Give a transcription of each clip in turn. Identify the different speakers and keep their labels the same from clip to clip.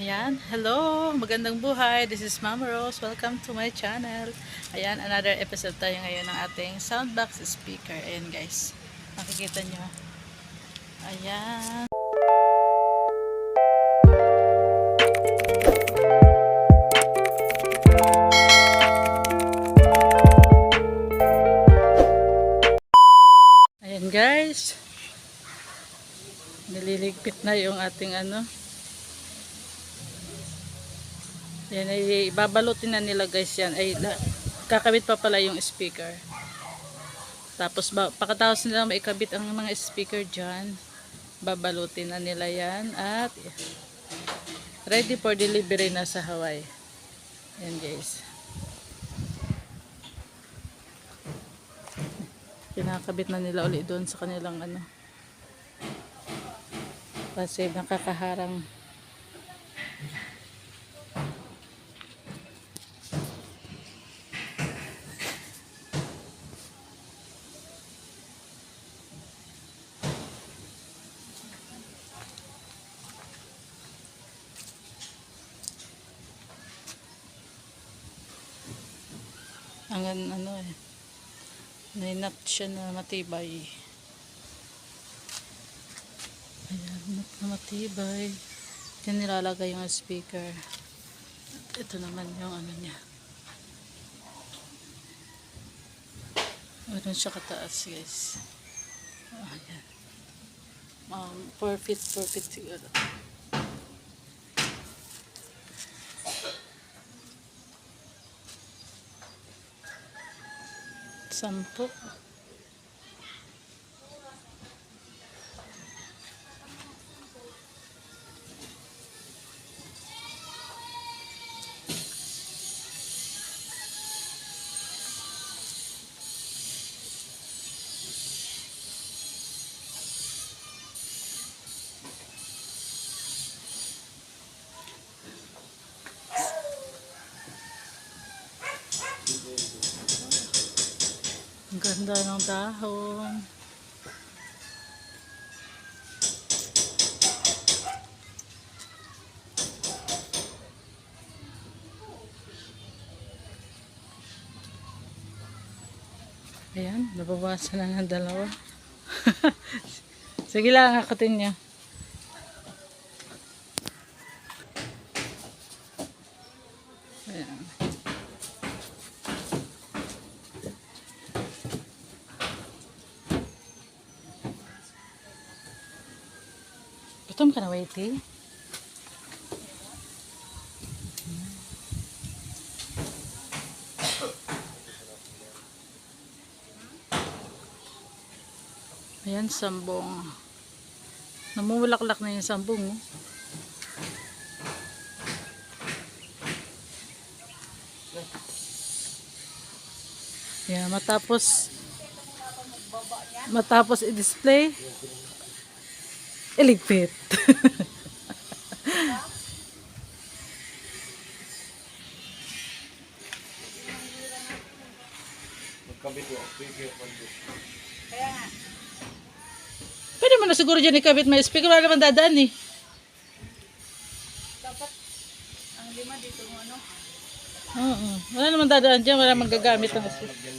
Speaker 1: Ayan, hello! Magandang buhay! This is Mama Rose. Welcome to my channel. Ayan, another episode tayo ngayon ng ating soundbox speaker. Ayan guys, makikita nyo. Ayan. Ayan guys. Nililigpit na yung ating Yan ay babalutin na nila guys yan. Ay kakabit pa pala yung speaker. Tapos pagkatapos nila maikabit ang mga speaker dyan, babalutin na nila yan at ready for delivery na sa Hawaii. Yan guys. Kinakabit na nila ulit doon sa kanilang kasi nakakaharang. Ang may nut siya na matibay. Ayan, nut na matibay. Diyan nilalagay yung speaker. Ito naman yung niya. Meron siya kataas guys. Ayan. 4 feet siguro. Sampo. Ang ganda ng dahon. Ayan, nabawasan na ng dalawa. Sige lang, akutin niya. Ayan. Gutom ka na, Waity? Ayan, sambong. Namumulaklak na yung sambong. Oh. Ayan, matapos i-display, iligpit. Pwede mo na siguro dyan ikabit may speaker. Wala naman dadaan eh.
Speaker 2: Dapat ang lima dito mo
Speaker 1: Oo. Wala naman dadaan dyan. Wala magagamit ng speaker.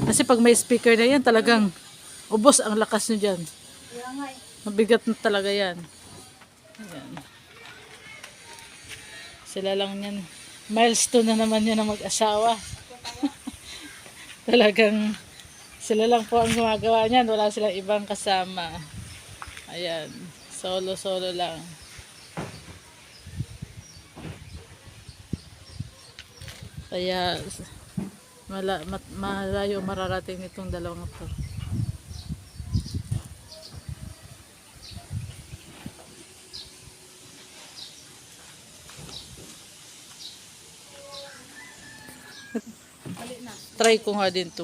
Speaker 1: Kasi pag may speaker na yan, talagang ubos ang lakas nyo dyan.
Speaker 2: Kaya nga eh.
Speaker 1: Mabigat na talaga yan. Ayan. Sila lang yan. Milestone na naman yan ng mag-asawa. Talagang sila lang po ang gumagawa niyan. Wala silang ibang kasama. Ayan. Solo lang. Kaya malayo mararating itong dalawang ito. Try ko nga din ito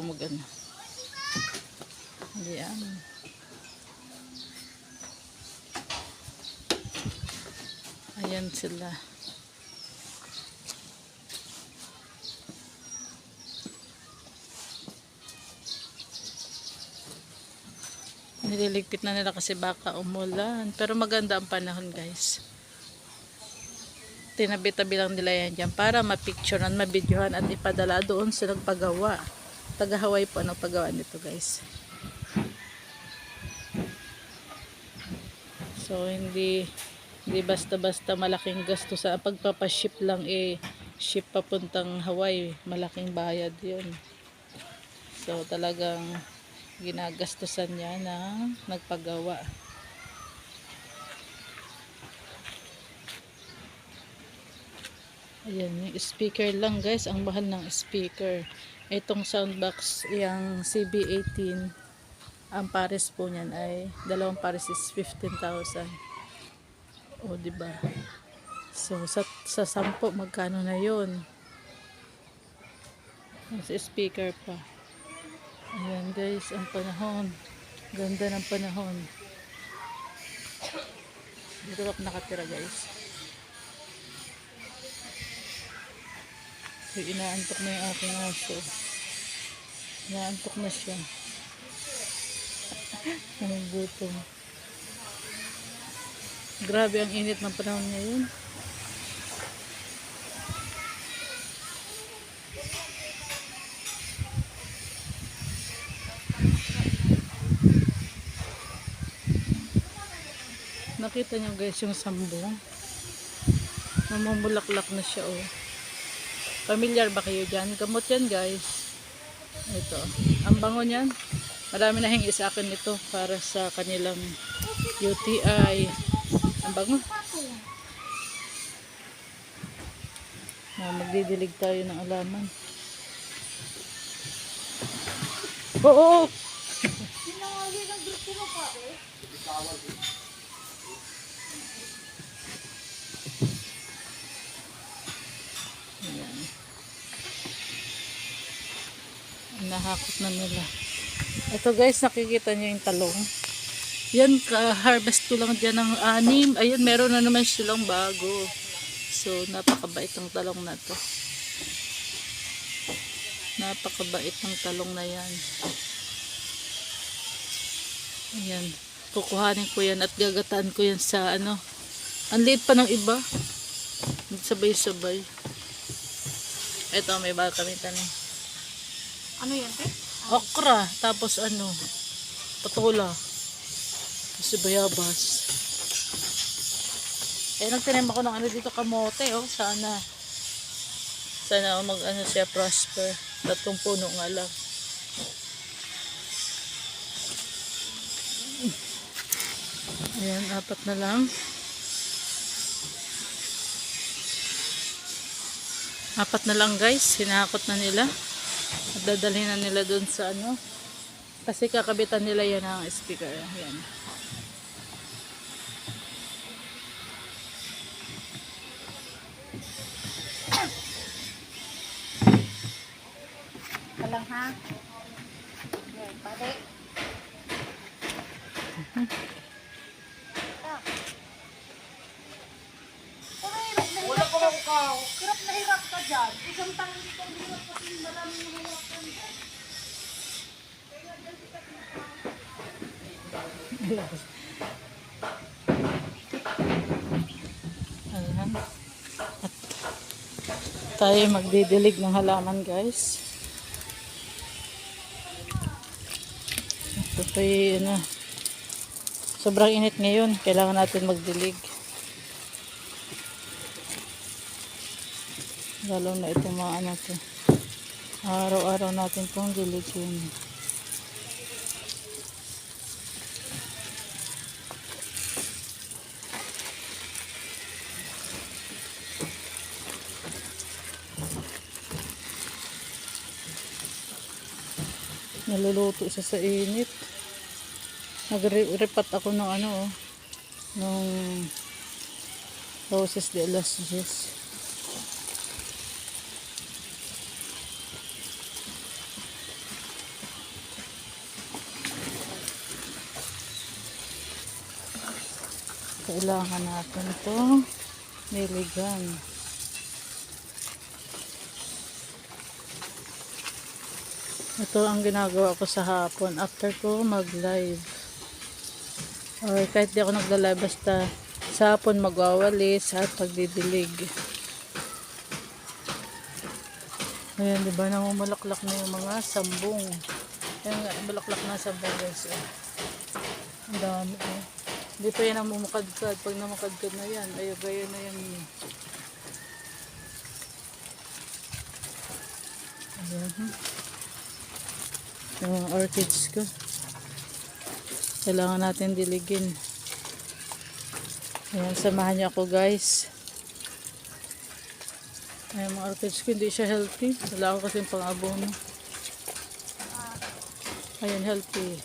Speaker 1: Ayan. Ayan sila. Nililigpit na nila kasi baka umulan. Pero maganda ang panahon guys. Tinabi-tabi lang nila yan dyan para mapicturean, mabidyohan at ipadala doon sa nagpagawa. Taga-Hawaii po ang paggawa nito guys. So hindi basta-basta malaking gasto sa pagpapaship lang ship papuntang Hawaii, malaking bayad 'yun. So talagang ginagastusan niya ng nagpagawa. Ayan, yung speaker lang guys, ang mahal ng speaker. Itong soundbox, yung CB18, ang pares po niyan ay, dalawang pares is 15,000. O, diba? So, sa 10, magkano na yun? Sa speaker pa. Ayan guys, ang panahon. Ganda ng panahon. Dito ako nakatira guys. So, inaantok na yung aking aso. Inaantok na siya. Ang gutom. Grabe ang init ng panahon ngayon. Nakita niyo guys yung sambong. Namumulaklak na siya oh. Familiar ba kayo dyan? Gamot yan guys. Ito. Ang bango niyan. Marami na hingi sa akin ito para sa kanilang UTI. Ang bango. Magdidilig tayo ng alaman. Oo!
Speaker 2: Sinawali ng grupo mo pa eh.
Speaker 1: Ayan. Nahakot na nila. Ito guys, nakikita nyo yung talong. Yan, harvest ko lang dyan ng 6. Ayun, meron na naman silang bago. So, napakabait ang talong na to. Napakabait ng talong na yan. Ayan. Kukuhanin ko yan at gagataan ko yan sa ano. Ang liit pa ng iba. Sabay-sabay. Ito, may bago kami tanim.
Speaker 2: Ano yan, te?
Speaker 1: Okra. Tapos ano, patola. Tapos bayabas. Nagtanim ako ng ano dito, kamote, oh. Sana mag ano siya, prosper. 3 puno nga lang. Ayan, 4 na lang. 4 na lang guys, hinakot na nila. At dadalhin na nila dun sa ano. Kasi kakabitan nila yan ang speaker. Ayan.
Speaker 2: Palang ha? Okay, balik. Wala ko lang ka. Hirap ka dyan. Isang tanong dito, hirap kasi maraming nahawakan.
Speaker 1: Ayan. At tayo magdidilig ng halaman guys. Ito pa ano. Sobrang init ngayon. Kailangan natin magdilig. Lalo na itong mga ano to. Araw-araw natin pong diligin. Naluluto siya sa init. Nagripat ako ng ano oh, nung Roses de las Diez. Kailangan natin ito niligan. Ito ang ginagawa ko sa hapon after ko mag live. Or kahit di ako naglalay, basta sa hapon magwawalis at pagdidilig. Ayan, diba, namumulaklak na yung mga sambong. Ayan nga, bulaklak na sambong guys. Ang dami eh. Hindi pa yan namumukadkad. Pag namukadkad na yan, ay gaya na yan. Ayan. Yung mga orchids ko. Kailangan natin diligin. Ayan, samahan niyo ako guys. Ayan, mga orchids ko, hindi siya healthy. Wala ako kasing pang-abono. Ayan, healthy.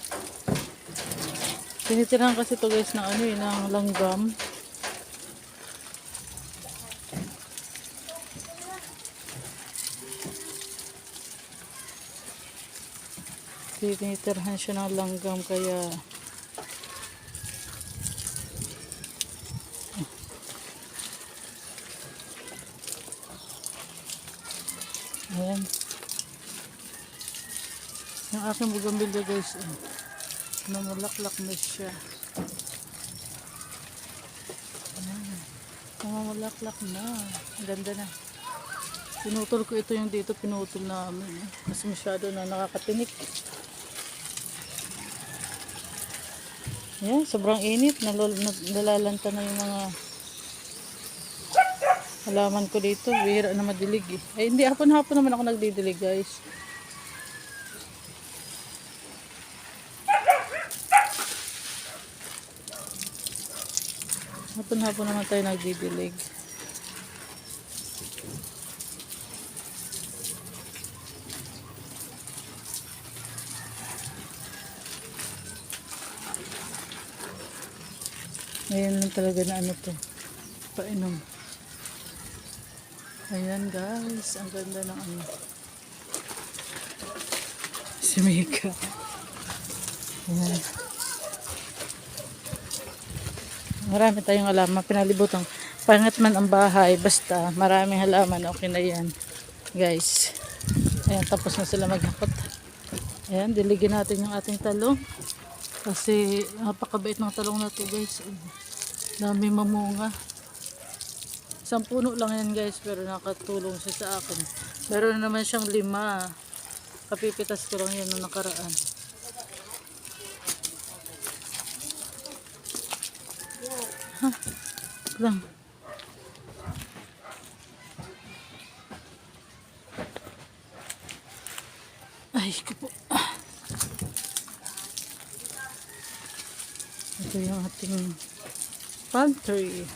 Speaker 1: Tinitirahan kasi to guys ng ano eh, ng langgam. Tinitirahan siya ng langgam kaya ayan. Yung aking bugambilya guys, namulaklak na siya. Ayan. Namulaklak na. Ang ganda na. Pinutol ko ito yung dito, pinutol namin. Kasi masyado na nakakatinik. Ayan, sobrang init. Nalalanta na yung mga halaman ko dito. Bihira na madilig eh. Ay, hindi. Hapon-hapon naman ako nagdidilig guys. Hapon-hapon naman tayo nagdidilig. Ngayon lang talaga na ano to. Painom. Ayan guys. Ang ganda ng ano. Si Mika. Ayan. Marami tayong halaman. Pinalibutang. Pangat man ang bahay. Basta maraming halaman. Okay na yan. Guys. Ayan. Tapos na sila maghakot. Ayan. Diligin natin yung ating talong. Kasi napakabait ng talong na to guys. Dami mamunga. Isang puno lang yan guys. Pero nakatulong siya sa akin. Meron naman siyang 5. Kapipitas ko lang yan nung nakaraan. Ha? Lang. Ay, ko po. Ito yung ating pantry.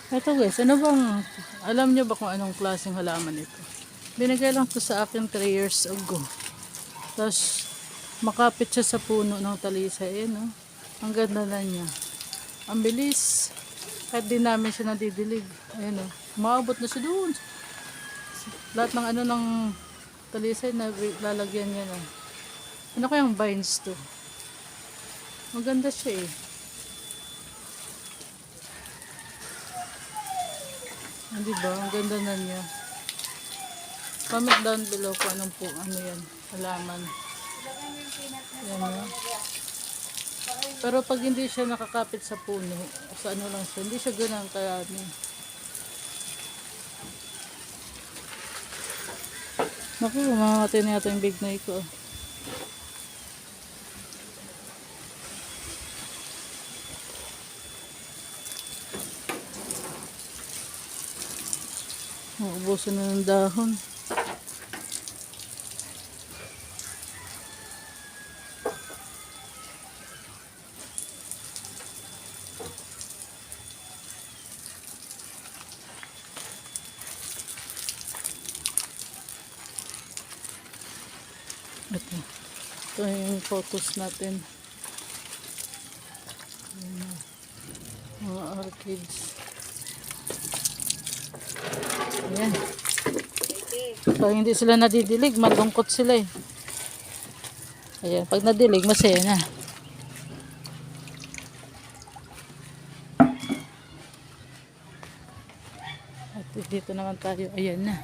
Speaker 1: Ito guys, ano bang, alam nyo ba kung anong klaseng halaman ito? Binigay lang to sa akin 3 years ago. Tapos, makapit siya sa puno ng talisay. No? Ang ganda na niya. Ang bilis. Kahit di namin siya nadidilig. Ayan o. Maabot na siya doon. Lahat ng ano ng talisay na lalagyan niya na. Ano kayang vines to? Maganda siya eh. Diba? Ang ganda na niya. Comment down below kung anong po, ano yan, halaman. Yan o. Pero pag hindi siya nakakapit sa puno, sa ano lang siya, hindi siya ganun kaya ano. Naku, mamamatay na yata yung bignay ko. Maubusan na ng dahon. Ito. Ito yung photos natin. Mga orchids. Ayan. Pag hindi sila nadidilig, malungkot sila eh. Ayan, pag nadilig, masaya na. At dito naman tayo. Ayan na.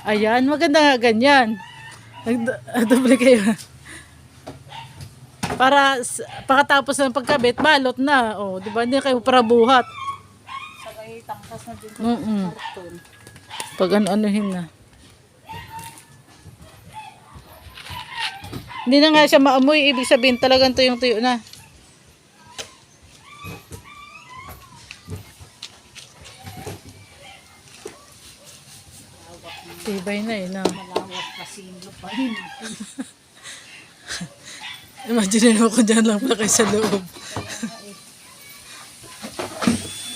Speaker 1: Ayan, maganda nga ganyan. Nagdoble kayo. Para pagkatapos ng pagkabit, balot na. O, di ba? Hindi kayo para buhat.
Speaker 2: Sakay tangkas na din sa
Speaker 1: Mm-mm.
Speaker 2: karton.
Speaker 1: Pag ano-anuhin na. Hindi na nga siya maamoy. Ibig sabihin talagang tuyong-tuyo na. Tibay na eh. No?
Speaker 2: Malawak kasi yung lupain.
Speaker 1: Imagine mo kung dyan lang pala kayo sa loob.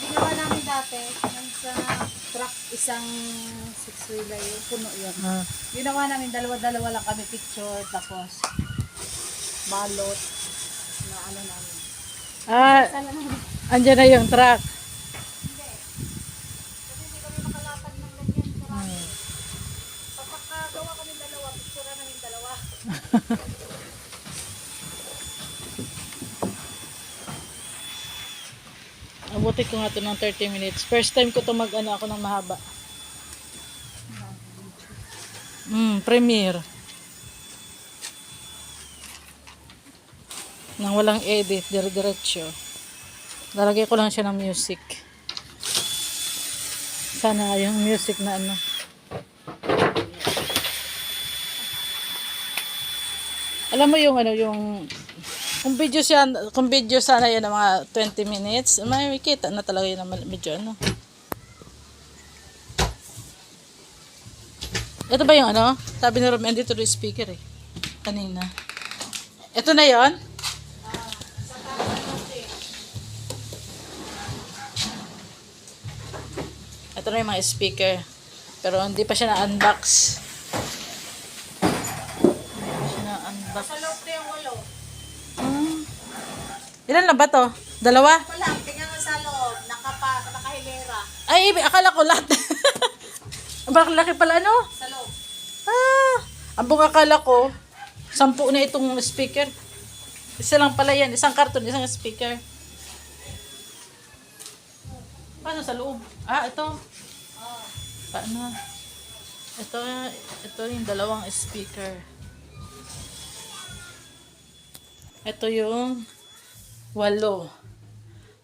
Speaker 2: Ginawa namin dati, nang sa truck, isang six-wheeler yun, puno yun.
Speaker 1: Ah.
Speaker 2: Ginawa namin, dalawa-dalawa lang kami picture, tapos balot na ano namin.
Speaker 1: Ah,
Speaker 2: Sala namin.
Speaker 1: andyan na yung truck.
Speaker 2: Kasi hindi kami makalatag ng ganyan karami. Pagkakagawa kami dalawa, picture namin dalawa.
Speaker 1: Abuti ko nga ito ng 30 minutes. First time ko ito mag-ano ako ng mahaba. Premiere. Nang walang edit, dire-diretso. Lalagay ko lang siya ng music. Sana yung music na ano. Alam mo yung ano, yung kung video sana yan ng mga 20 minutes, may kita na talaga yun ng medyo ano. Ito ba yung ano? Sabi ni Rom, dito yung speaker eh. Kanina. Ito na yon. Ito na yung mga speaker. Pero hindi pa siya na-unbox. Hindi pa siya na-unbox.
Speaker 2: Sa loob na yung walo.
Speaker 1: Ilan lang ba to? Dalawa?
Speaker 2: Wala, tingnan mo sa loob, nakahilera.
Speaker 1: Ay, akala ko lahat. Bakit laki pala ano?
Speaker 2: Sa loob.
Speaker 1: Ang buong akala ko, 10 na itong speaker. Isa lang pala yan. Isang karton, isang speaker. Paano sa loob? Ito. Paano? Ito yung dalawang speaker. Ito yung 8.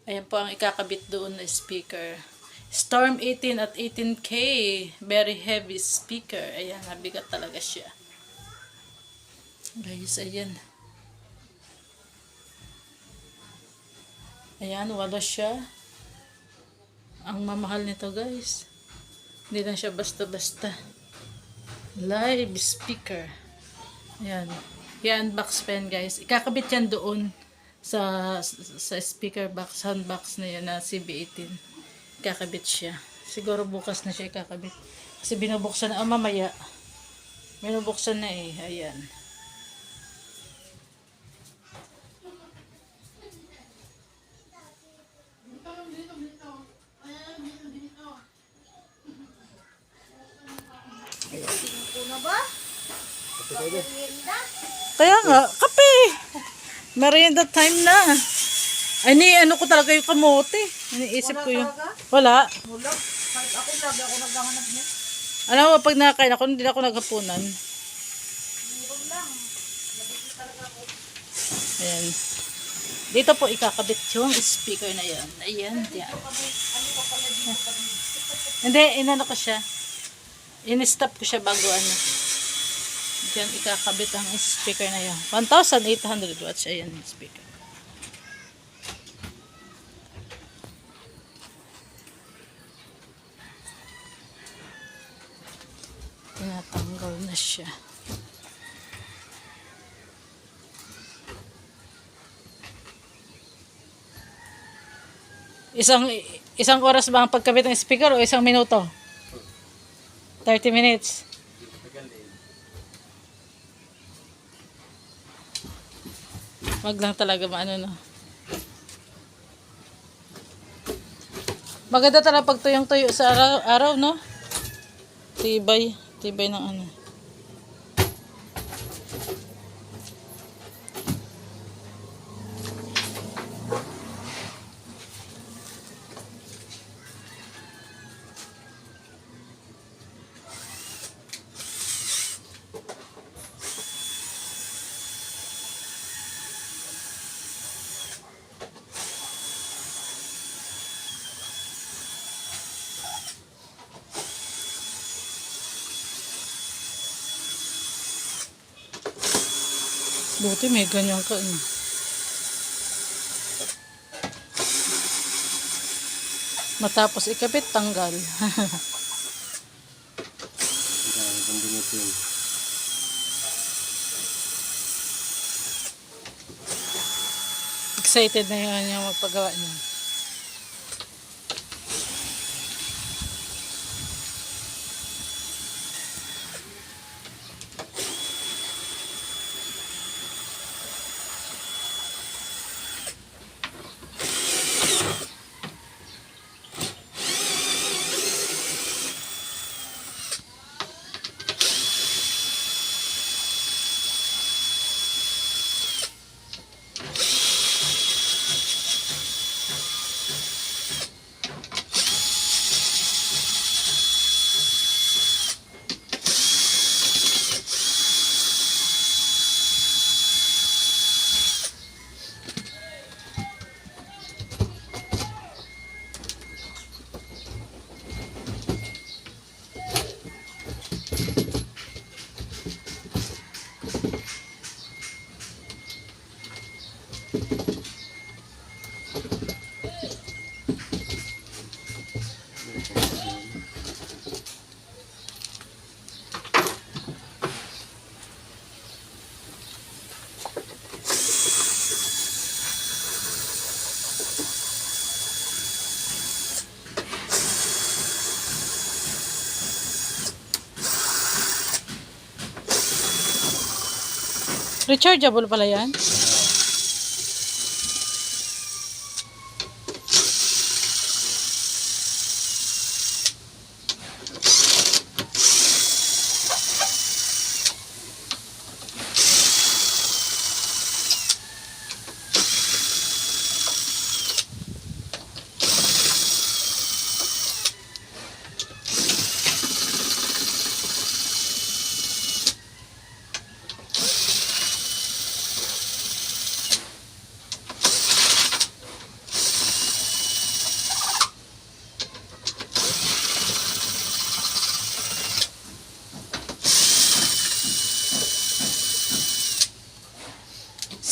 Speaker 1: Ayan po ang ikakabit doon na speaker. Storm 18 at 18K. Very heavy speaker. Ayan, nabigat talaga siya. Guys, ayan. Ayan, 8 siya. Ang mamahal nito, guys. Hindi lang siya basta-basta. Live speaker. Ayan. I-unbox pa yan, guys. Ikakabit yan doon sa speaker box, sound box na yan na CB18. Ikakabit siya. Siguro bukas na siya ikakabit. Kasi binubuksan na, mamaya. Binubuksan na eh. Ayan.
Speaker 2: Puno ba? Merienda?
Speaker 1: Kaya nga, kape! Merienda time na. Ay, ano ko talaga yung kamote. Iniisip ko yung... Wala.
Speaker 2: Wala. Kahit ako lagi ako naghahanap niya.
Speaker 1: Alam mo, pag nakakain ako, hindi ako naghapunan.
Speaker 2: Meron lang. Nabigit talaga ako.
Speaker 1: Ayan. Dito po ikakabit yung speaker na yan. Ayan, yan.
Speaker 2: Ano pa pala dito kami?
Speaker 1: Hindi, inano ko siya. In-stop ko siya bago ano. Diyan ikakabit ang speaker na yan. 1,800 watts. Ayan yung speaker. Tinatanggal na siya. Isang oras ba ang pagkabit ng speaker o isang minuto? 30 minutes. Wag lang talaga maano no. Maganda talaga pag tuyong-tuyo sa araw, no? Tibay ng ano. Buti may ganyan ka. Matapos ikabit, tanggal. Excited na yun yung magpagawa niya. Rechargeable pala yan?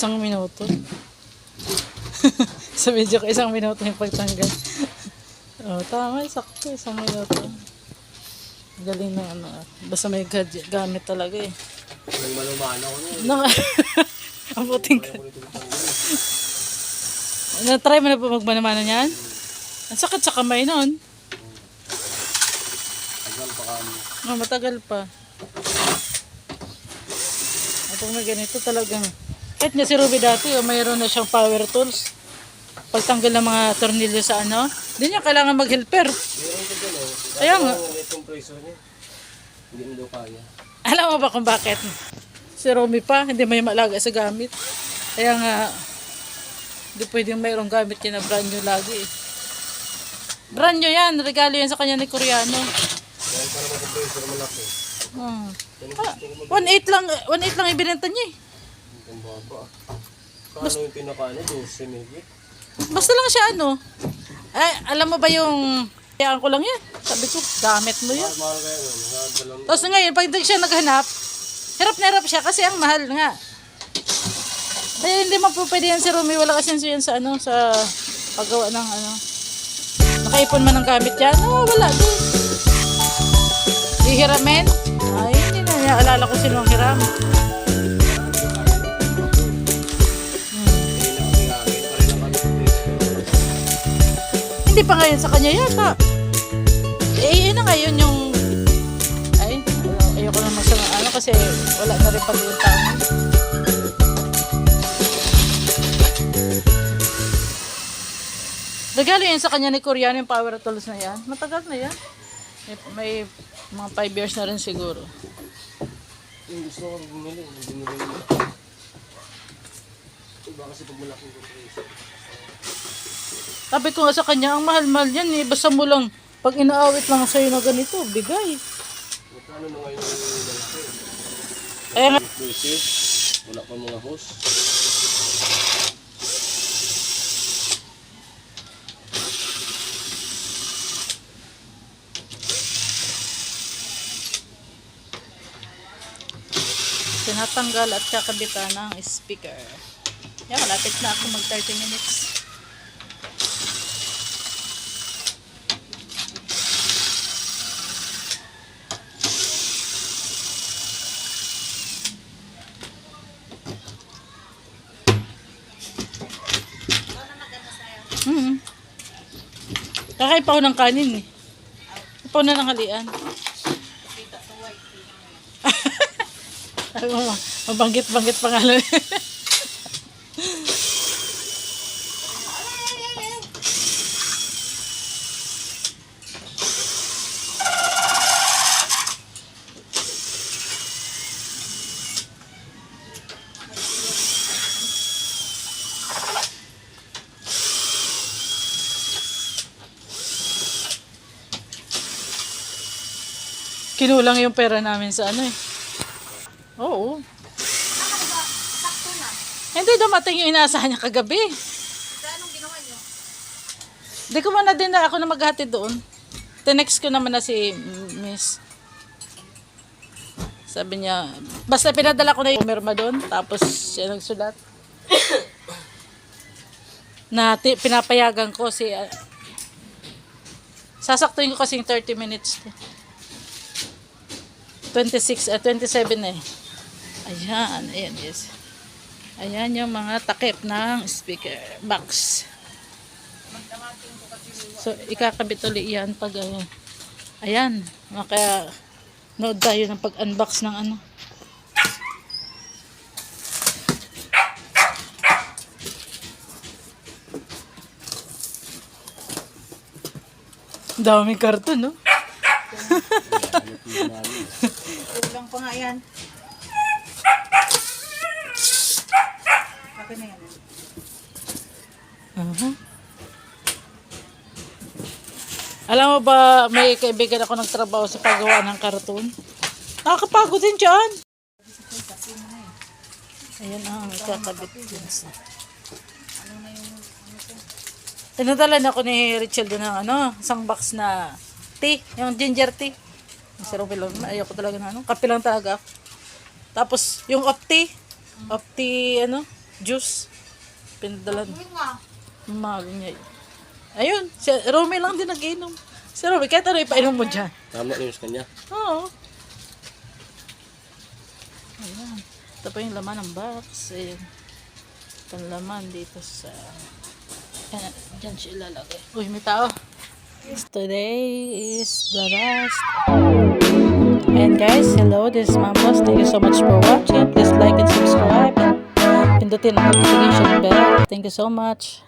Speaker 1: Isang minuto. Sa video ko, 1 minuto yung pagtanggal. Oh, tama, sakto. 1 minuto. Galing na ano. Basta may gamit talaga eh.
Speaker 3: Nang malumana ko niya.
Speaker 1: Ang puting ka. Na-try mo na po magmanamana niyan? Ang sakit sa kamay nun.
Speaker 3: Tagal pa kami.
Speaker 1: Oh, matagal pa. At kung may ganito talagang kahit nga si Ruby dati, mayroon na siyang power tools. Pagtanggal ng mga tornilyo sa ano, hindi niya kailangan mag-helper.
Speaker 3: Meron ko dyan eh.
Speaker 1: Kaya nga.
Speaker 3: Itong preso niya. Hindi mo daw kaya.
Speaker 1: Alam mo ba kung bakit? Si Romy pa, hindi may malaga sa gamit. Kaya nga, hindi pwedeng mayroong gamit yan na brand new lagi eh. Brand new yan, regalo yan sa kanya ni Koreano.
Speaker 3: Dahil para mag-preso na malaki.
Speaker 1: Hmm. 1.8 lang, 1.8 lang ibinenta niya eh.
Speaker 3: Ang baba. Kano yung pinaka-ano? 12 maybe?
Speaker 1: Basta lang siya ano. Ay, alam mo ba yung kayaan ko lang yan. Sabi ko, gamit mo yan.
Speaker 3: Mahal kaya no? Mga
Speaker 1: Tapos ngayon, pag hindi siya naghanap, hirap na hirap siya kasi ang mahal nga. Kaya hindi mo po pwede yan si Rumi. Wala kasi yan sa ano, sa paggawa ng ano. Nakaipon man ng gamit yan. Oh, wala din. Hihiramin? Ay, hindi na niya alala ko sino ang hiram. Hindi pa ngayon sa kanya yata. Eh, yun na ngayon yung ay, ayoko na ano kasi wala na rin pati yung tao. Regalo yan sa kanya ni Koreano yung power tools na yan. Matagal na yan. May mga 5 years na rin siguro.
Speaker 3: Yung gusto ko bumili, hindi mo bumili. Iba kasi pag malaki yung price.
Speaker 1: Sabi ko nga sa kanya, ang mahal-mahal yan eh. Basta mo lang, pag inaawit lang sa'yo na ganito, bigay.
Speaker 3: Magkano na ngayon yung malaki?
Speaker 1: Kaya nga,
Speaker 3: Lucy, wala pa mga hose.
Speaker 1: tinatanggal at kakabitan ng speaker. Yan, malapit na ako mag 30 minutes. Kakain pa ako ng kanin eh. Pa na ng halian. Mabanggit-banggit pangalan. Kinulang yung pera namin sa ano eh. Oo.
Speaker 2: Sakto na.
Speaker 1: Hindi dumating yung inaasahan niya kagabi.
Speaker 2: Sa anong ginawa nyo?
Speaker 1: Di ko man na din na ako na maghatid doon. Tinext ko naman na si Miss. Sabi niya, basta pinadala ko na yung pumirma doon. Tapos siya nagsulat. Na pinapayagan ko si... sasaktuin ko kasing 30 minutes. 27 eh. Ayan, ayan yes. Ayan yung mga takip ng speaker box. So, ikakabit ulit yan pag ayan, kaya nood tayo ng pag-unbox ng ano. Daming karton, no?
Speaker 2: Kulang pa nga yan. Okay na yan.
Speaker 1: Alam mo ba, may kaibigan ako nagtrabaho sa paggawa ng karton. Nakakapagod din dyan. Ayan ang kakabit din sa... Tinatalan ako ni Richel doon ng ano, isang box na tea, yung ginger tea. Masarap lang, ayoko talaga na ano, kape lang talaga ako. Tapos yung opti ano, juice, pinadalan.
Speaker 2: Yun nga.
Speaker 1: Mahal niya. Ayun, si Romy lang din nag-inom. Si Romy, kahit ano ipainom mo dyan.
Speaker 3: Tama yun sa kanya.
Speaker 1: Oo. Ayan. Ito pa yung laman ng box. Ayan. Ito ang laman dito sa... Ayan, dyan siya ilalagay. Uy, may tao. Today is the last. And guys, hello, this is Mamos. Thank you so much for watching. Please like and subscribe. And pindutin ang notification bell. Thank you so much.